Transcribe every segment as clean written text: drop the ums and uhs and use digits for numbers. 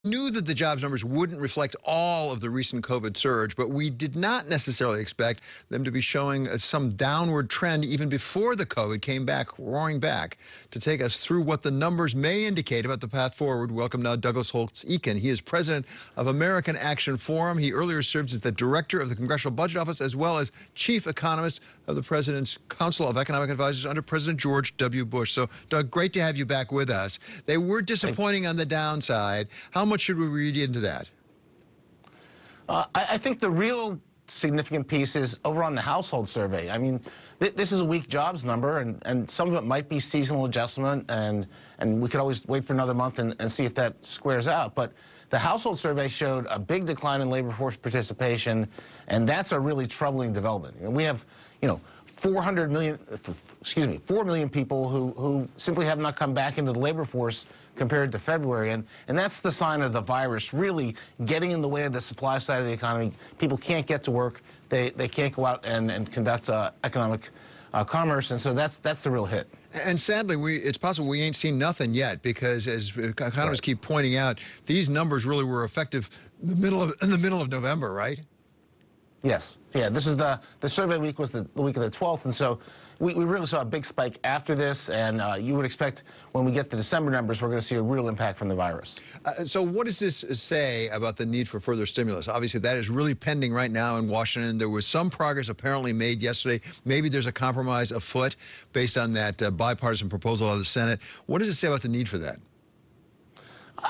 Knew that the jobs numbers wouldn't reflect all of the recent COVID surge, but we did not necessarily expect them to be showing some downward trend even before the COVID came back, roaring back. To take us through what the numbers may indicate about the path forward, welcome now Douglas Holtz-Eakin. He is president of American Action Forum. He earlier served as the director of the Congressional Budget Office, as well as chief economist of the President's Council of Economic Advisors under President George W. Bush. So, Doug, great to have you back with us. They were disappointing on the downside. How much should we read into that? I think the real significant piece is over on the household survey. I mean, this is a weak jobs number, and some of it might be seasonal adjustment, and we could always wait for another month and see if that squares out. But the household survey showed a big decline in labor force participation, and that's a really troubling development. We have, 4 million people who simply have not come back into the labor force compared to February. And that's the sign of the virus really getting in the way of the supply side of the economy. People can't get to work. They can't go out and conduct economic commerce. And so that's the real hit. And sadly, it's possible we ain't seen nothing yet, because as economists keep pointing out, these numbers really were effective in the middle of November, right? Yes. Yeah, this is the survey week was the week of the 12th, and so we really saw a big spike after this, and you would expect when we get the December numbers, we're going to see a real impact from the virus. So what does this say about the need for further stimulus? Obviously, that is really pending right now in Washington. There was some progress apparently made yesterday. Maybe there's a compromise afoot based on that bipartisan proposal out of the Senate. What does it say about the need for that?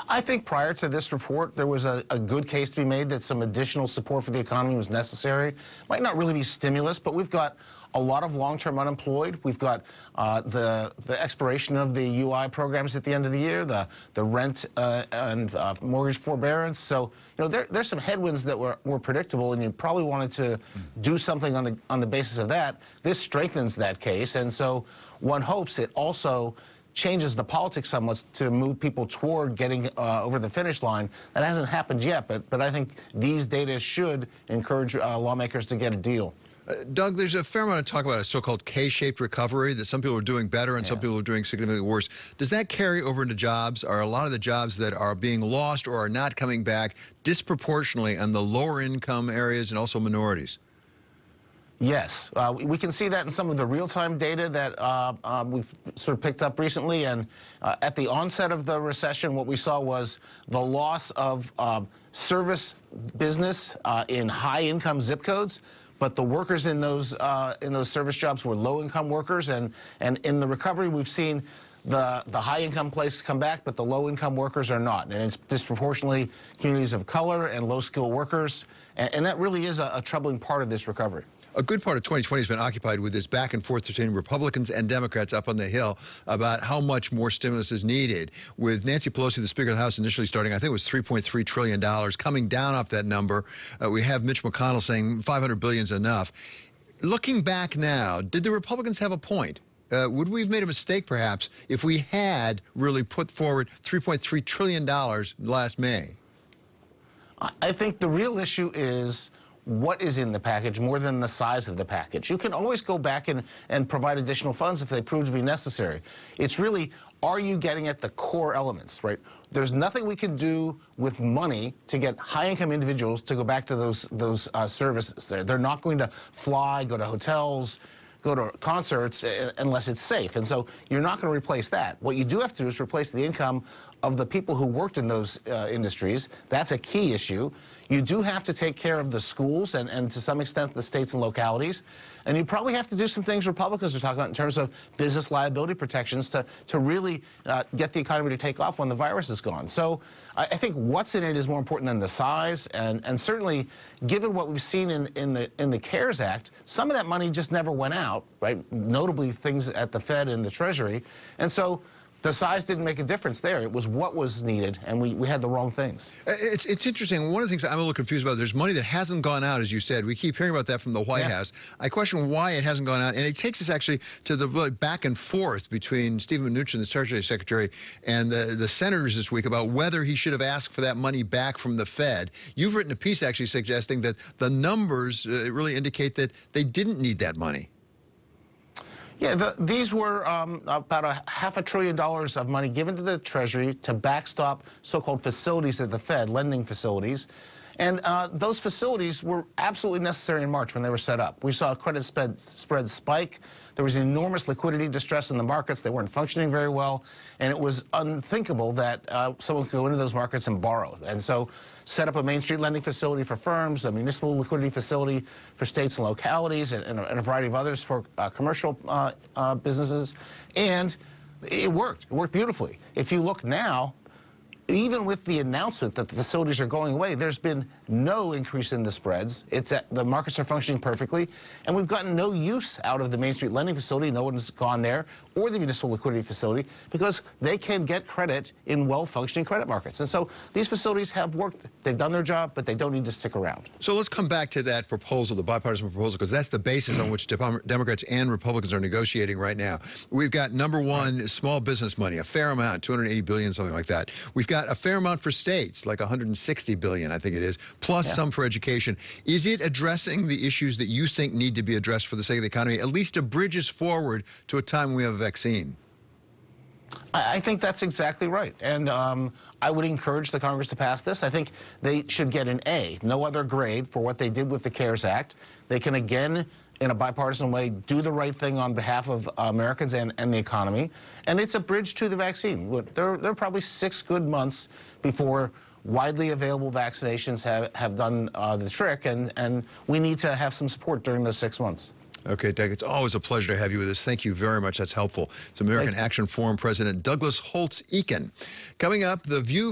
I think prior to this report, there was a good case to be made that some additional support for the economy was necessary. Might not really be stimulus, but we've got a lot of long-term unemployed. We've got the expiration of the UI programs at the end of the year, the rent and mortgage forbearance. So, there's some headwinds that were predictable, and you probably wanted to do something on the basis of that. This strengthens that case, and so one hopes it also changes the politics somewhat to move people toward getting over the finish line. That hasn't happened yet, but I think these data should encourage lawmakers to get a deal. Doug, there's a fair amount of talk about a so-called K-shaped recovery, that some people are doing better and some people are doing significantly worse. Does that carry over into jobs? Are a lot of the jobs that are being lost or are not coming back disproportionately on the lower income areas and also minorities? Yes, we can see that in some of the real-time data that we've sort of picked up recently. And at the onset of the recession, what we saw was the loss of service business in high-income zip codes. But the workers in those service jobs were low-income workers. And in the recovery, we've seen the high-income places come back, but the low-income workers are not. And it's disproportionately communities of color and low-skilled workers. And that really is a troubling part of this recovery. A good part of 2020 has been occupied with this back and forth between Republicans and Democrats up on the Hill about how much more stimulus is needed. With Nancy Pelosi, the Speaker of the House, initially starting, I think it was $3.3 trillion, coming down off that number. We have Mitch McConnell saying $500 billion is enough. Looking back now, did the Republicans have a point? Would we have made a mistake, perhaps, if we had really put forward $3.3 trillion last May? I think the real issue is what is in the package more than the size of the package. You can always go back and provide additional funds if they prove to be necessary. It's really, are you getting at the core elements, right? There's nothing we can do with money to get high-income individuals to go back to those services. They're not going to fly, go to hotels, go to concerts unless it's safe. And so you're not going to replace that. What you do have to do is replace the income of the people who worked in those industries. That's a key issue. You do have to take care of the schools and to some extent the states and localities. And you probably have to do some things Republicans are talking about in terms of business liability protections to really get the economy to take off when the virus is gone. So I think what's in it is more important than the size. And certainly, given what we've seen in the CARES Act, some of that money just never went out, right? Notably things at the Fed and the Treasury. And so the size didn't make a difference there. It was what was needed, and we had the wrong things. It's interesting. One of the things I'm a little confused about, there's money that hasn't gone out, as you said. We keep hearing about that from the White House. I question why it hasn't gone out, and it takes us actually to the back and forth between Steven Mnuchin, the Treasury Secretary, and the senators this week about whether he should have asked for that money back from the Fed. You've written a piece actually suggesting that the numbers really indicate that they didn't need that money. Yeah, these were about $500 billion of money given to the Treasury to backstop so-called facilities at the Fed, lending facilities. And those facilities were absolutely necessary in March when they were set up. We saw credit spreads spike. There was enormous liquidity distress in the markets. They weren't functioning very well. And it was unthinkable that someone could go into those markets and borrow. And so set up a Main Street lending facility for firms, a municipal liquidity facility for states and localities, and a variety of others for commercial businesses. And it worked. It worked beautifully. If you look now, even with the announcement that the facilities are going away, there's been no increase in the spreads. The markets are functioning perfectly, and we've gotten no use out of the Main Street lending facility. No one's gone there, or the municipal liquidity facility, because they can get credit in well-functioning credit markets. And so these facilities have worked. They've done their job, but they don't need to stick around. So let's come back to that proposal, the bipartisan proposal, because that's the basis on which Democrats and Republicans are negotiating right now. We've got, number one, small business money, a fair amount, $280 billion, something like that. We've got a fair amount for states, like $160 billion, I think it is, plus some for education. Is it addressing the issues that you think need to be addressed for the sake of the economy, at least to bridge us forward to a time when we have a vaccine? I think that's exactly right. And I would encourage the Congress to pass this. I think they should get an A, no other grade, for what they did with the CARES Act. They can, again, in a bipartisan way, do the right thing on behalf of Americans and the economy. And it's a bridge to the vaccine. There are probably 6 good months before widely available vaccinations have done the trick, and we need to have some support during those 6 months. Okay, Doug, it's always a pleasure to have you with us. Thank you very much. That's helpful. It's American Action Forum President Douglas Holtz-Eakin. Coming up, The View